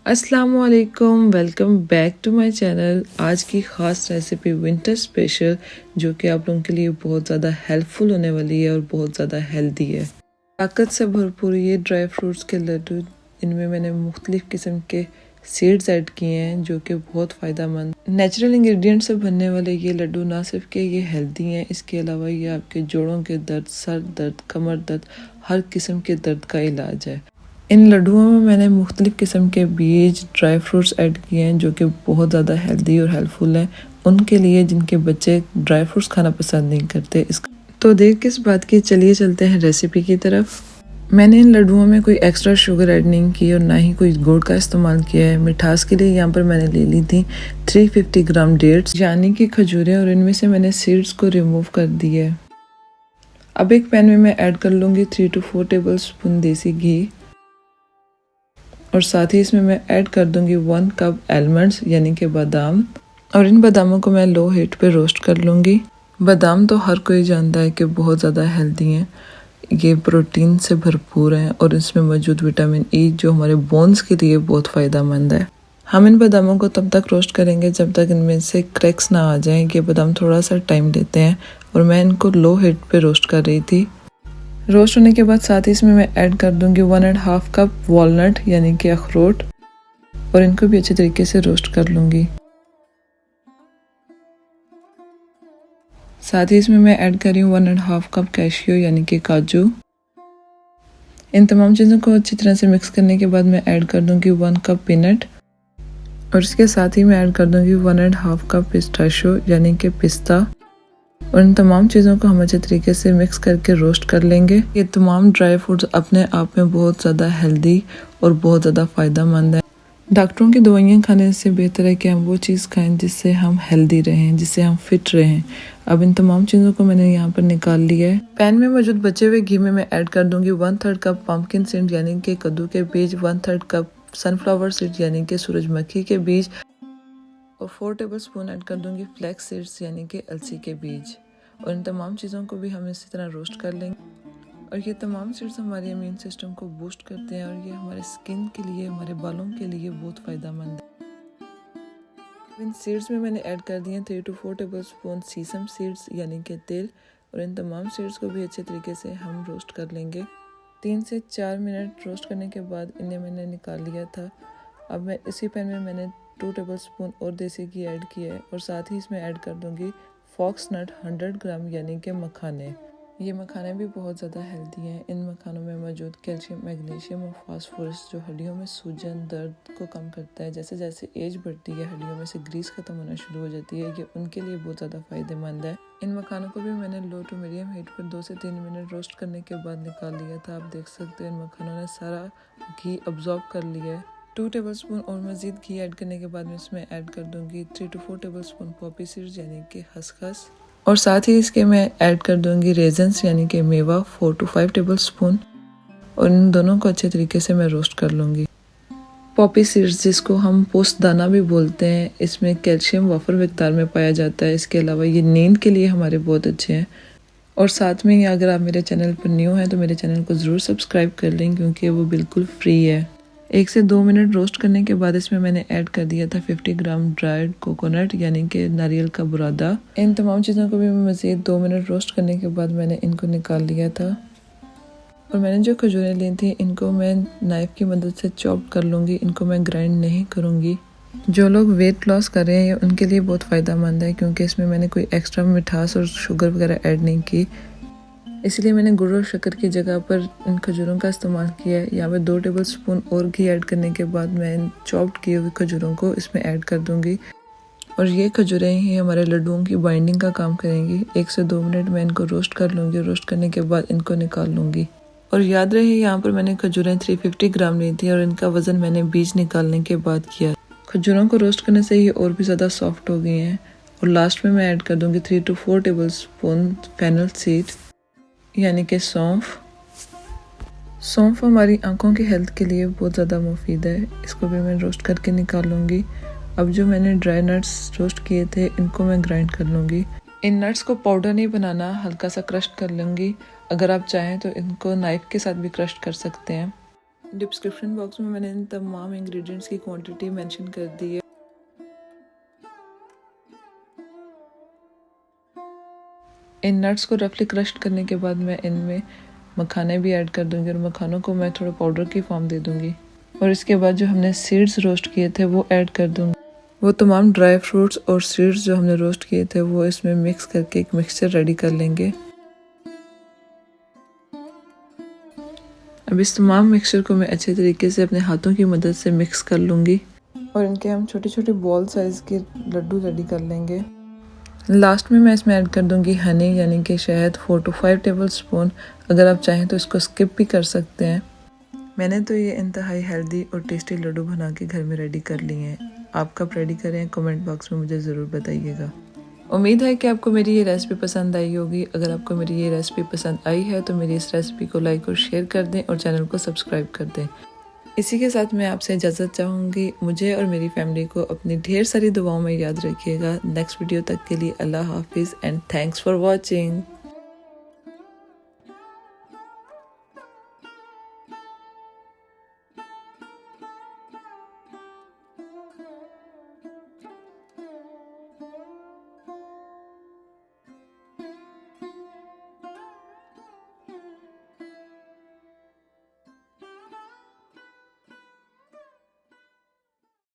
अस्सलामुअलैकुम, welcome back to my channel. आज की ख़ास रेसिपी विंटर स्पेशल जो कि आप लोगों के लिए बहुत ज़्यादा हेल्पफुल होने वाली है और बहुत ज़्यादा हेल्दी है। ताकत से भरपूर ये ड्राई फ्रूट्स के लड्डू, इनमें मैंने मुख्तलिफ़ किस्म के सीड्स ऐड किए हैं जो कि बहुत फ़ायदेमंद नेचुरल इंग्रेडिएंट से बनने वाले ये लड्डू ना सिर्फ कि ये हेल्दी हैं, इसके अलावा ये आपके जोड़ों के दर्द, सर दर्द, कमर दर्द, हर किस्म के दर्द का इलाज है। इन लड्डुओं में मैंने मुख्तलिफ़ किस्म के बीज, ड्राई फ्रूट्स ऐड किए हैं जो कि बहुत ज़्यादा हेल्दी और हेल्पफुल हैं उनके लिए जिनके बच्चे ड्राई फ्रूट्स खाना पसंद नहीं करते। तो देर किस बात की, चलिए चलते हैं रेसिपी की तरफ। मैंने इन लड्डुओं में कोई एक्स्ट्रा शुगर ऐड नहीं की और ना ही कोई गुड़ का इस्तेमाल किया है। मिठास के लिए यहाँ पर मैंने ले ली थी 350 ग्राम डेट्स यानी कि खजूरें, और इनमें से मैंने सीड्स को रिमूव कर दिया है। अब एक पैन में मैं ऐड कर लूँगी 3 to 4 टेबल स्पून देसी घी, और साथ ही इसमें मैं ऐड कर दूंगी 1 कप आलमंड्स यानी कि बादाम, और इन बादामों को मैं लो हीट पे रोस्ट कर लूँगी। बादाम तो हर कोई जानता है कि बहुत ज़्यादा हेल्दी हैं, ये प्रोटीन से भरपूर हैं और इसमें मौजूद विटामिन ई जो हमारे बोन्स के लिए बहुत फ़ायदेमंद है। हम इन बादामों को तब तक रोस्ट करेंगे जब तक इनमें से क्रैक्स ना आ जाएं। ये बादाम थोड़ा सा टाइम लेते हैं और मैं इनको लो हीट पे रोस्ट कर रही थी। रोस्ट होने के बाद साथ ही इसमें मैं ऐड कर दूंगी 1.5 कप वॉलनट यानी कि अखरोट, और इनको भी अच्छे तरीके से रोस्ट कर लूंगी। साथ ही इसमें मैं ऐड कर रही हूँ 1.5 कप कैशियो यानी कि काजू। इन तमाम चीज़ों को अच्छी तरह से मिक्स करने के बाद मैं ऐड कर दूंगी 1 कप पीनट, और इसके साथ ही मैं ऐड कर दूंगी 1.5 कप पिस्ताशियो यानी कि पिस्ता, और इन तमाम चीज़ों को हम अच्छे तरीके से मिक्स करके रोस्ट कर लेंगे। ये तमाम ड्राई फ्रूट्स अपने आप में बहुत ज़्यादा हेल्दी और बहुत ज़्यादा फ़ायदेमंद है। डॉक्टरों की दवाइयाँ खाने से बेहतर है कि हम वो चीज़ खाएं जिससे हम हेल्दी रहें, जिससे हम फिट रहें। अब इन तमाम चीज़ों को मैंने यहाँ पर निकाल लिया है। पैन में मौजूद बचे हुए घी में मैं ऐड कर दूंगी 1/3 कप पम्पकिन सीड यानी कि कद्दू के बीज, 1/3 कप सनफ्लावर सीड यानी कि सूरजमुखी के बीज, और 4 टेबल स्पून ऐड कर दूंगी फ्लैक्स सीड्स यानी कि अलसी के बीज, और इन तमाम चीज़ों को भी हम इसी तरह रोस्ट कर लेंगे। और ये तमाम सीड्स हमारे इम्यून सिस्टम को बूस्ट करते हैं और ये हमारे स्किन के लिए, हमारे बालों के लिए बहुत फ़ायदेमंद है। इन सीड्स में मैंने ऐड कर दिए 3 to 4 table spoon sesame seeds यानी कि तेल, और इन तमाम सीड्स को भी अच्छे तरीके से हम रोस्ट कर लेंगे। 3 से 4 मिनट रोस्ट करने के बाद इन्हें मैंने निकाल लिया था। अब मैं इसी पैन में मैंने 2 टेबल स्पून और देसी घी ऐड किया है, और साथ ही इसमें ऐड कर दूंगी फॉक्स नट 100 ग्राम यानी कि मखाने। ये मखाने भी बहुत ज़्यादा हेल्दी हैं। इन मखानों में मौजूद कैल्शियम, मैग्नीशियम और फास्फोरस जो हड्डियों में सूजन, दर्द को कम करता है। जैसे जैसे एज बढ़ती है हड्डियों में से ग्रीस खत्म होना शुरू हो जाती है, ये उनके लिए बहुत ज़्यादा फ़ायदेमंद है। इन मखानों को भी मैंने लो टू मीडियम हीट पर 2 से 3 मिनट रोस्ट करने के बाद निकाल लिया था। आप देख सकते हो इन मखानों ने सारा घी अब्जॉर्ब कर लिया है। 2 टेबल स्पून और मज़ीद घी ऐड करने के बाद मैं इसमें ऐड कर दूंगी 3 to 4 table spoon Poppy seeds यानी कि खसखस, और साथ ही इसके मैं ऐड कर दूंगी रेजन्स यानी कि मेवा 4 to 5 टेबल स्पून, और इन दोनों को अच्छे तरीके से मैं रोस्ट कर लूँगी। पॉपी सीड्स जिसको हम पोस्तदाना भी बोलते हैं, इसमें कैल्शियम वाफर मिकदार में पाया जाता है। इसके अलावा ये नींद के लिए हमारे बहुत अच्छे हैं। और साथ में ही अगर आप मेरे चैनल पर न्यू हैं तो मेरे चैनल को ज़रूर सब्सक्राइब कर लें क्योंकि वो बिल्कुल फ्री है। 1 से 2 मिनट रोस्ट करने के बाद इसमें मैंने ऐड कर दिया था 50 ग्राम ड्राइड कोकोनट यानी कि नारियल का बुरादा। इन तमाम चीज़ों को भी मज़ीद 2 मिनट रोस्ट करने के बाद मैंने इनको निकाल लिया था, और मैंने जो खजूरें ली थी इनको मैं नाइफ़ की मदद से चॉप कर लूँगी। इनको मैं ग्राइंड नहीं करूँगी। जो लोग वेट लॉस कर रहे हैं उनके लिए बहुत फ़ायदेमंद है क्योंकि इसमें मैंने कोई एक्स्ट्रा मिठास और शुगर वगैरह ऐड नहीं की, इसलिए मैंने गुड़ और शक्कर की जगह पर इन खजूरों का इस्तेमाल किया है। यहाँ पे 2 टेबल स्पून और घी ऐड करने के बाद मैं इन चॉप्ड किए हुए खजूरों को इसमें ऐड कर दूंगी, और ये खजूरें ही हमारे लड्डुओं की बाइंडिंग का काम करेंगी। 1 से 2 मिनट मैं इनको रोस्ट कर लूँगी। रोस्ट करने के बाद इनको निकाल लूँगी। और याद रहे यहाँ पर मैंने खजूरें 350 ग्राम ली थी और इनका वज़न मैंने बीज निकालने के बाद किया। खजूरों को रोस्ट करने से ये और भी ज़्यादा सॉफ्ट हो गई हैं। और लास्ट में मैं ऐड कर दूँगी 3 to 4 tablespoon fennel seed यानी कि सौंफ। सौंफ हमारी आंखों की हेल्थ के लिए बहुत ज़्यादा मुफीद है। इसको भी मैं रोस्ट करके निकाल लूँगी। अब जो मैंने ड्राई नट्स रोस्ट किए थे इनको मैं ग्राइंड कर लूँगी। इन नट्स को पाउडर नहीं बनाना, हल्का सा क्रश कर लूँगी। अगर आप चाहें तो इनको नाइफ़ के साथ भी क्रश कर सकते हैं। डिस्क्रिप्शन बॉक्स में मैंने इन तमाम इंग्रेडिएंट्स की क्वांटिटी मेंशन कर दी है। इन नट्स को रफली क्रश करने के बाद मैं इनमें मखाने भी ऐड कर दूंगी और मखानों को मैं थोड़ा पाउडर की फॉर्म दे दूंगी और इसके बाद जो हमने सीड्स रोस्ट किए थे वो ऐड कर दूंगी। वो तमाम ड्राई फ्रूट्स और सीड्स जो हमने रोस्ट किए थे वो इसमें मिक्स करके एक मिक्सचर रेडी कर लेंगे। अब इस तमाम मिक्सचर को मैं अच्छे तरीके से अपने हाथों की मदद से मिक्स कर लूँगी और इनके हम छोटे छोटे बॉल साइज़ के लड्डू रेडी कर लेंगे। लास्ट में मैं इसमें ऐड कर दूंगी हनी यानी कि शहद 4 to 5 टेबल स्पून। अगर आप चाहें तो इसको स्किप भी कर सकते हैं। मैंने तो ये इंतहाई हेल्दी और टेस्टी लड्डू बना के घर में रेडी कर लिए हैं। आप कब रेडी करें कमेंट बॉक्स में मुझे ज़रूर बताइएगा। उम्मीद है कि आपको मेरी ये रेसिपी पसंद आई होगी। अगर आपको मेरी ये रेसिपी पसंद आई है तो मेरी इस रेसिपी को लाइक और शेयर कर दें और चैनल को सब्सक्राइब कर दें। इसी के साथ मैं आपसे इजाज़त चाहूँगी। मुझे और मेरी फैमिली को अपनी ढेर सारी दुआओं में याद रखिएगा। नेक्स्ट वीडियो तक के लिए अल्लाह हाफिज़ एंड थैंक्स फॉर वॉचिंग।